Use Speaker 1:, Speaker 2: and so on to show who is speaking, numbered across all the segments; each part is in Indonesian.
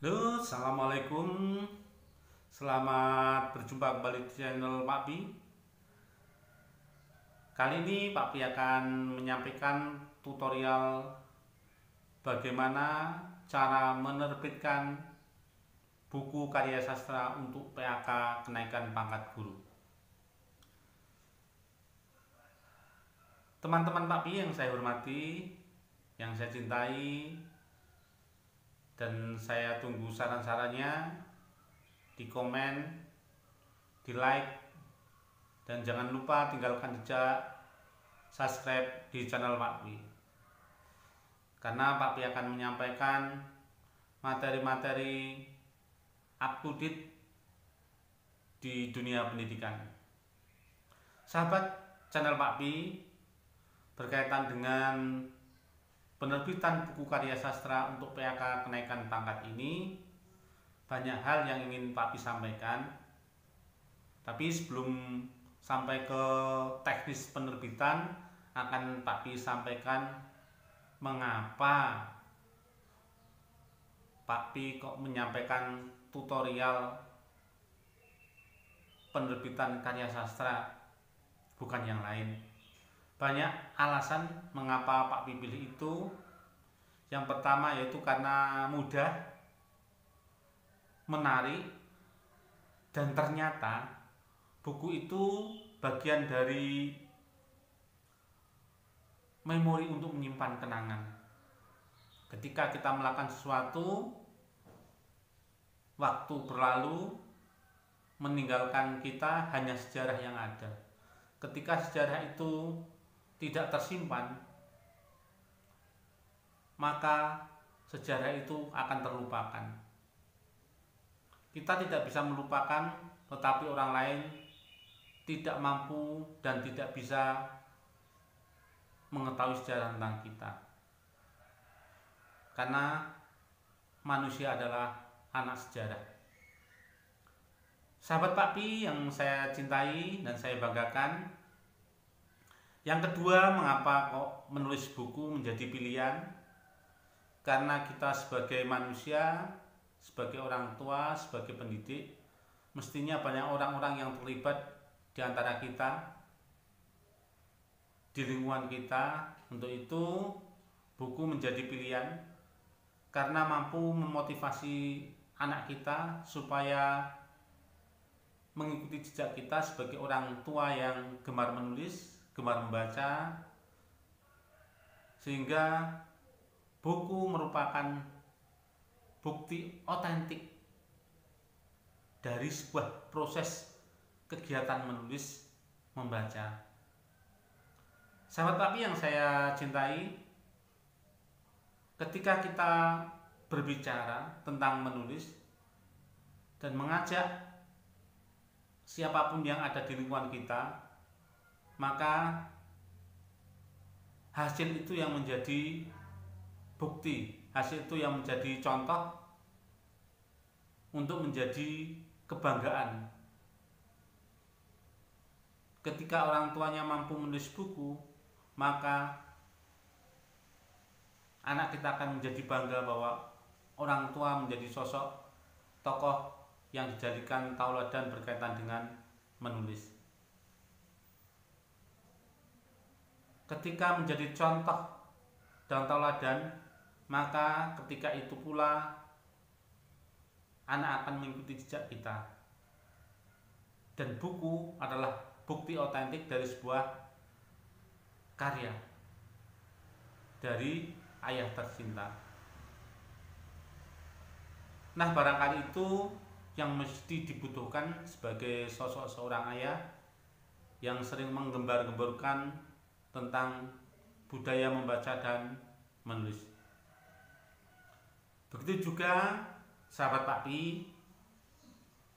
Speaker 1: Halo, assalamualaikum. Selamat berjumpa kembali di channel Pak Pi. Kali ini Pak Pi akan menyampaikan tutorial bagaimana cara menerbitkan buku karya sastra untuk PAK kenaikan pangkat guru. Teman-teman Pak Pi yang saya hormati, yang saya cintai, dan saya tunggu saran-sarannya di komen, di like, dan jangan lupa tinggalkan jejak subscribe di channel Pak Pi, karena Pak Pi akan menyampaikan materi-materi up to date di dunia pendidikan. Sahabat channel Pak Pi, berkaitan dengan penerbitan buku karya sastra untuk PAK kenaikan pangkat ini, banyak hal yang ingin Pak Pi sampaikan. Tapi sebelum sampai ke teknis penerbitan, akan Pak Pi sampaikan mengapa Pak Pi kok menyampaikan tutorial penerbitan karya sastra, bukan yang lain. Banyak alasan mengapa Pak Pi pilih itu. Yang pertama yaitu karena mudah, menarik, dan ternyata buku itu bagian dari memori untuk menyimpan kenangan. Ketika kita melakukan sesuatu, waktu berlalu meninggalkan kita hanya sejarah yang ada. Ketika sejarah itu tidak tersimpan, maka sejarah itu akan terlupakan. Kita tidak bisa melupakan, tetapi orang lain tidak mampu dan tidak bisa mengetahui sejarah tentang kita, karena manusia adalah anak sejarah. Sahabat Pak Pi yang saya cintai dan saya banggakan, yang kedua, mengapa kok menulis buku menjadi pilihan? Karena kita sebagai manusia, sebagai orang tua, sebagai pendidik, mestinya banyak orang-orang yang terlibat di antara kita, di lingkungan kita. Untuk itu, buku menjadi pilihan karena mampu memotivasi anak kita supaya mengikuti jejak kita sebagai orang tua yang gemar menulis, gemar membaca, sehingga buku merupakan bukti otentik dari sebuah proses kegiatan menulis, membaca. Sahabat Pak Pi yang saya cintai, ketika kita berbicara tentang menulis dan mengajak siapapun yang ada di lingkungan kita, maka hasil itu yang menjadi bukti, hasil itu yang menjadi contoh untuk menjadi kebanggaan. Ketika orang tuanya mampu menulis buku, maka anak kita akan menjadi bangga bahwa orang tua menjadi sosok tokoh yang dijadikan tauladan berkaitan dengan menulis. Ketika menjadi contoh dan tauladan, maka ketika itu pula anak akan mengikuti jejak kita. Dan buku adalah bukti otentik dari sebuah karya dari ayah tercinta. Nah, barangkali itu yang mesti dibutuhkan sebagai sosok seorang ayah yang sering menggembar-gemborkan tentang budaya membaca dan menulis. Begitu juga sahabat Pak Pi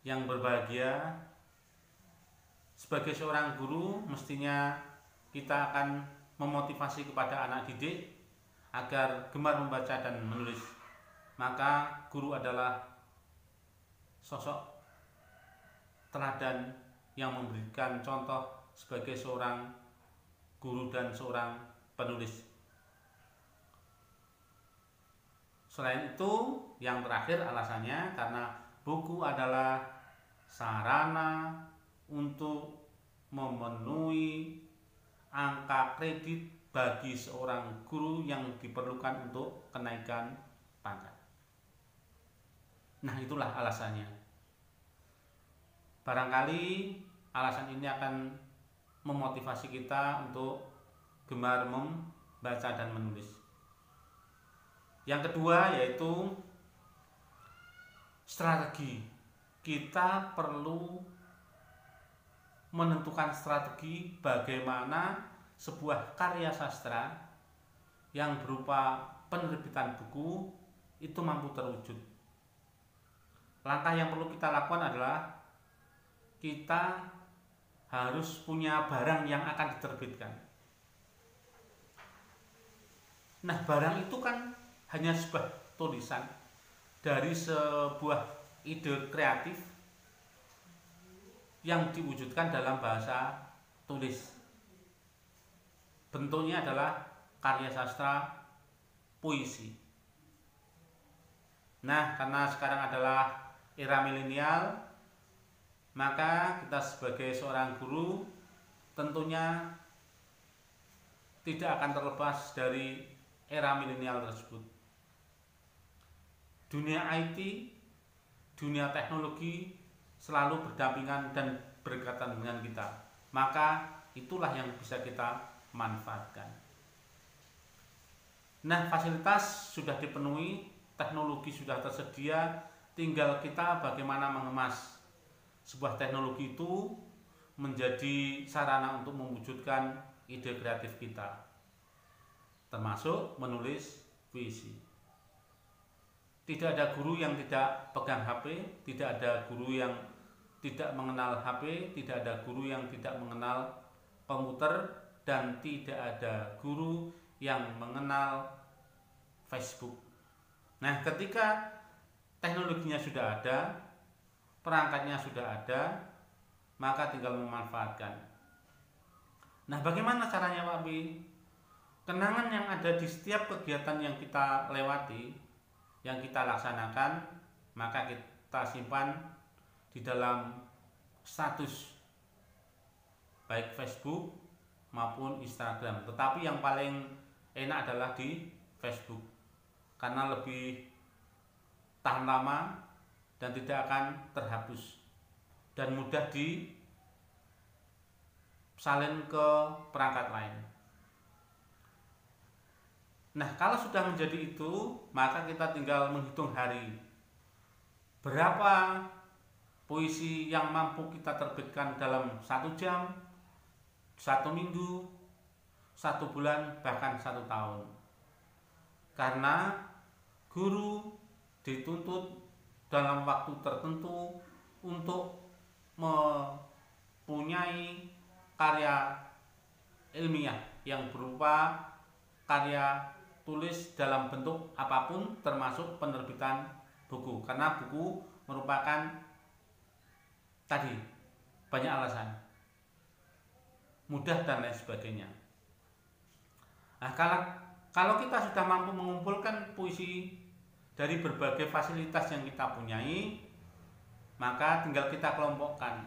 Speaker 1: yang berbahagia, sebagai seorang guru mestinya kita akan memotivasi kepada anak didik agar gemar membaca dan menulis. Maka guru adalah sosok teladan yang memberikan contoh sebagai seorang guru dan seorang penulis. Selain itu, yang terakhir alasannya karena buku adalah sarana untuk memenuhi angka kredit bagi seorang guru yang diperlukan untuk kenaikan pangkat. Nah, itulah alasannya. Barangkali alasan ini akan memotivasi kita untuk gemar membaca dan menulis. Yang kedua yaitu strategi. Kita perlu menentukan strategi bagaimana sebuah karya sastra yang berupa penerbitan buku itu mampu terwujud. Langkah yang perlu kita lakukan adalah kita harus punya barang yang akan diterbitkan. Nah, barang itu kan hanya sebuah tulisan dari sebuah ide kreatif yang diwujudkan dalam bahasa tulis. Bentuknya adalah karya sastra puisi. Nah, karena sekarang adalah era milenial, maka kita sebagai seorang guru tentunya tidak akan terlepas dari era milenial tersebut. Dunia IT, dunia teknologi selalu berdampingan dan berdekatan dengan kita. Maka itulah yang bisa kita manfaatkan. Nah, fasilitas sudah dipenuhi, teknologi sudah tersedia, tinggal kita bagaimana mengemas sebuah teknologi itu menjadi sarana untuk mewujudkan ide kreatif kita, termasuk menulis puisi. Tidak ada guru yang tidak pegang HP, tidak ada guru yang tidak mengenal HP, tidak ada guru yang tidak mengenal komputer, dan tidak ada guru yang mengenal Facebook. Nah, ketika teknologinya sudah ada, perangkatnya sudah ada, maka tinggal memanfaatkan. Nah, bagaimana caranya Pak Bi? Kenangan yang ada di setiap kegiatan yang kita lewati, yang kita laksanakan, maka kita simpan di dalam status baik Facebook maupun Instagram. Tetapi yang paling enak adalah di Facebook karena lebih tahan lama dan tidak akan terhapus dan mudah disalin ke perangkat lain. Nah, kalau sudah menjadi itu, maka kita tinggal menghitung hari. Berapa puisi yang mampu kita terbitkan dalam 1 jam, 1 minggu, 1 bulan, bahkan 1 tahun. Karena guru dituntut dalam waktu tertentu untuk mempunyai karya ilmiah yang berupa karya tulis dalam bentuk apapun, termasuk penerbitan buku, karena buku merupakan tadi banyak alasan, mudah dan lain sebagainya. Nah, kalau kita sudah mampu mengumpulkan puisi dari berbagai fasilitas yang kita punyai, maka tinggal kita kelompokkan.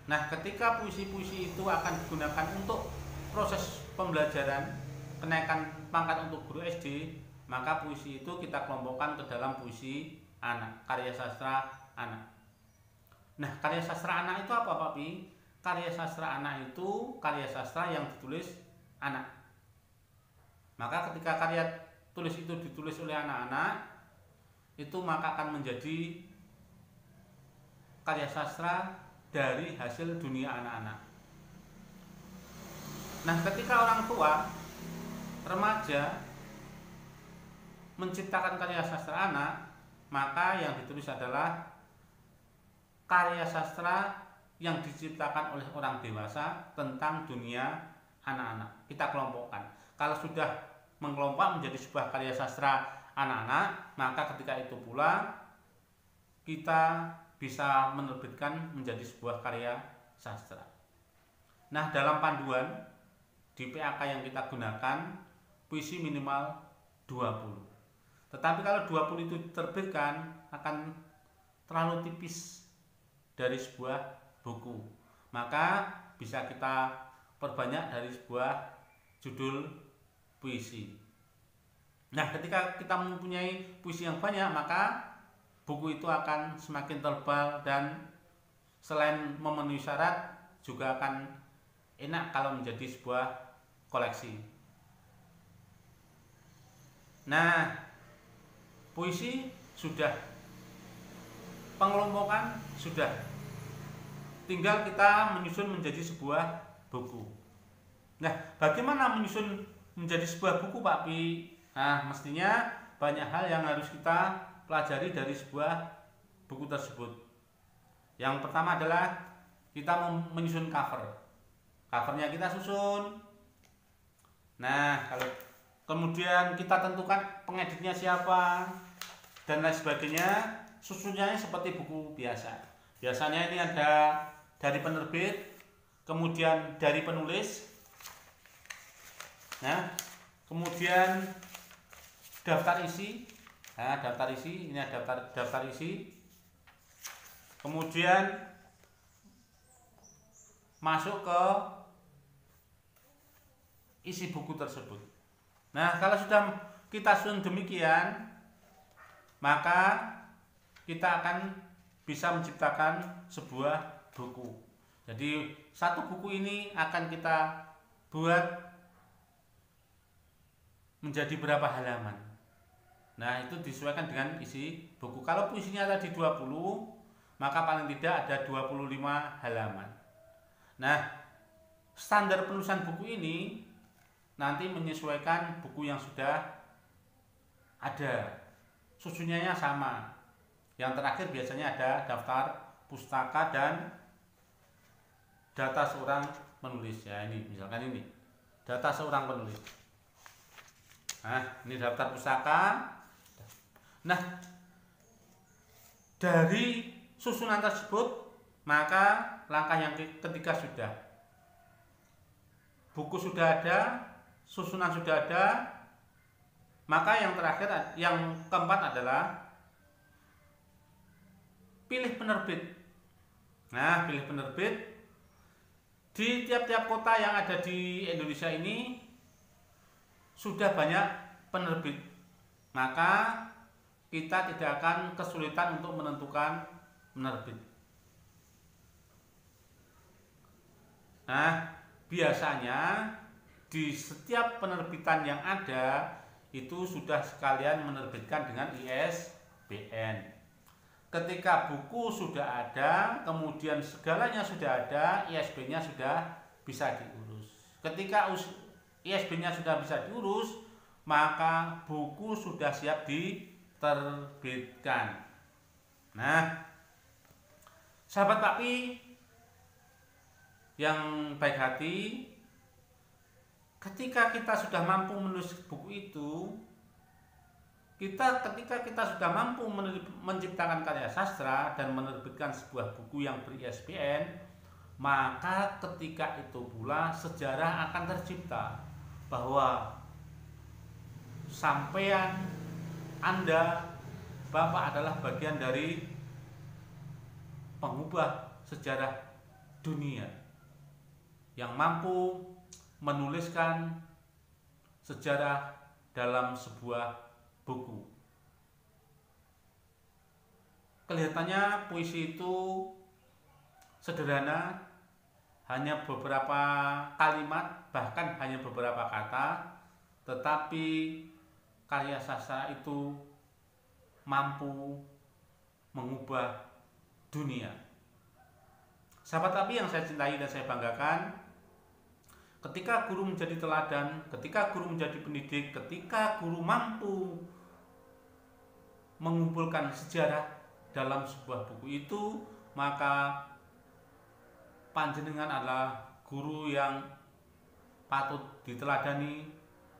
Speaker 1: Nah, ketika puisi-puisi itu akan digunakan untuk proses pembelajaran kenaikan pangkat untuk guru SD, maka puisi itu kita kelompokkan ke dalam puisi anak, karya sastra anak. Nah, karya sastra anak itu apa Pak Pi? Karya sastra anak itu karya sastra yang ditulis anak. Maka ketika karya tulis itu ditulis oleh anak-anak, itu maka akan menjadi karya sastra dari hasil dunia anak-anak. Nah, ketika orang tua, remaja menciptakan karya sastra anak, maka yang ditulis adalah karya sastra yang diciptakan oleh orang dewasa tentang dunia anak-anak. Kita kelompokkan. Kalau sudah mengelompok menjadi sebuah karya sastra anak-anak, maka ketika itu pula kita bisa menerbitkan menjadi sebuah karya sastra. Nah, dalam panduan di PAK yang kita gunakan, puisi minimal 20. Tetapi kalau 20 itu diterbitkan akan terlalu tipis dari sebuah buku. Maka bisa kita perbanyak dari sebuah judul puisi. Nah, ketika kita mempunyai puisi yang banyak, maka buku itu akan semakin tebal dan selain memenuhi syarat juga akan enak kalau menjadi sebuah koleksi. Nah, puisi sudah, pengelompokan sudah, tinggal kita menyusun menjadi sebuah buku. Nah, bagaimana menyusun menjadi sebuah buku, Pak Pi? Nah, mestinya banyak hal yang harus kita pelajari dari sebuah buku tersebut. Yang pertama adalah kita menyusun cover. Covernya kita susun. Nah, kalau kemudian kita tentukan pengeditnya siapa dan lain sebagainya, susunannya seperti buku biasa. Biasanya ini ada dari penerbit, kemudian dari penulis. Nah, kemudian daftar isi. Nah, daftar isi, ini ada daftar isi. Kemudian masuk ke isi buku tersebut. Nah, kalau sudah kita susun demikian, maka kita akan bisa menciptakan sebuah buku. Jadi satu buku ini akan kita buat menjadi berapa halaman. Nah, itu disesuaikan dengan isi buku. Kalau puisinya tadi 20, maka paling tidak ada 25 halaman. Nah, standar penulisan buku ini nanti menyesuaikan buku yang sudah ada. Susunannya sama. Yang terakhir biasanya ada daftar pustaka dan data seorang penulis. Ya, ini misalkan ini data seorang penulis. Nah, ini daftar pustaka. Nah, dari susunan tersebut, maka langkah yang ketiga sudah. Buku sudah ada, susunan sudah ada, maka yang terakhir, yang keempat adalah pilih penerbit. Nah, pilih penerbit. Di tiap-tiap kota yang ada di Indonesia ini sudah banyak penerbit, maka kita tidak akan kesulitan untuk menentukan penerbit. Nah, biasanya di setiap penerbitan yang ada itu sudah sekalian menerbitkan dengan ISBN. Ketika buku sudah ada, kemudian segalanya sudah ada, ISBN-nya sudah bisa diurus. Ketika ISBN-nya sudah bisa diurus, maka buku sudah siap diterbitkan. Nah, sahabat Pak Pi yang baik hati, ketika kita sudah mampu menulis buku itu, ketika kita sudah mampu menciptakan karya sastra dan menerbitkan sebuah buku yang ber-ISBN, maka ketika itu pula sejarah akan tercipta bahwa sampean, Anda, Bapak adalah bagian dari pengubah sejarah dunia yang mampu menuliskan sejarah dalam sebuah buku. Kelihatannya puisi itu sederhana, hanya beberapa kalimat, bahkan hanya beberapa kata, tetapi karya sastra itu mampu mengubah dunia. Sahabat Tapi yang saya cintai dan saya banggakan, ketika guru menjadi teladan, ketika guru menjadi pendidik, ketika guru mampu mengumpulkan sejarah dalam sebuah buku itu, maka panjenengan adalah guru yang patut diteladani,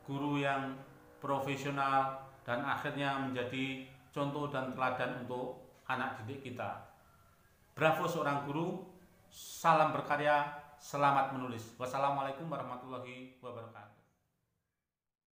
Speaker 1: guru yang profesional, dan akhirnya menjadi contoh dan teladan untuk anak didik kita. Bravo seorang guru, salam berkarya, selamat menulis. Wassalamualaikum warahmatullahi wabarakatuh.